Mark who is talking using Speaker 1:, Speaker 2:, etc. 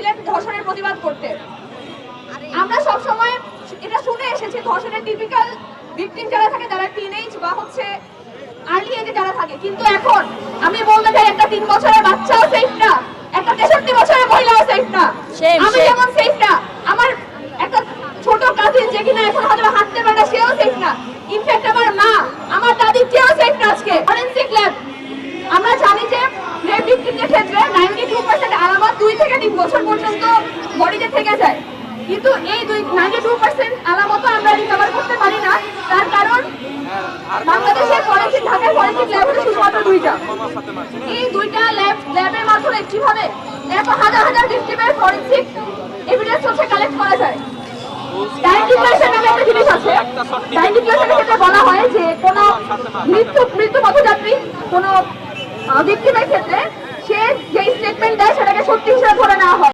Speaker 1: ছিলেন ধর্ষণের প্রতিবাদ করতে। আমরা সব সময় এটা শুনে এসেছি ধর্ষণের টিপিক্যাল ভিকটিম যারা থাকে তারা টিনেজ বা হচ্ছে আর্লি এজে যারা থাকে, কিন্তু এখন আমি বলতে চাই একটা 3 বছরের বাচ্চাও সেফ না, একটা 63 বছরের মহিলাও সেফ না। আমি যেমন সেফ না, আমার একটা ছোট কাজিন যে কিনা এখন হয়তো হাঁটতে পারে না সেও সেফ না, ইনফ্যাক্ট আমার মা আমার দাদি কেউ সেফ না। আজকে ফরেনসিক ল্যাব আমরা জানি যে রেপ ভিকটিমদের ক্ষেত্রে 92% আলামত 2 থেকে 3 বছর পর্যন্ত বডিতে থেকে যায়, কিন্তু এই 92% আলামত আমরা রিকভার করতে পারি না। তার কারণ বাংলাদেশের ফরেনসিক ঢাকার ফরেনসিক ল্যাব হলো শুধুমাত্র 2টা। এই 2টা ল্যাবের মাধ্যমে কিভাবে এত হাজার হাজার ভিকটিমের ফরেনসিক এভিডেন্স হচ্ছে কালেক্ট করা যায়। ডাইনিক্লেশন নামে একটা জিনিস আছে, ডাইনিক্লেশনের ক্ষেত্রে বলা হয় যে কোনো মৃত্যু পথযাত্রী কোনো ভিকটিমের ক্ষেত্রে সে যে স্টেটমেন্ট দেয় সেটাকে সত্যি হিসেবে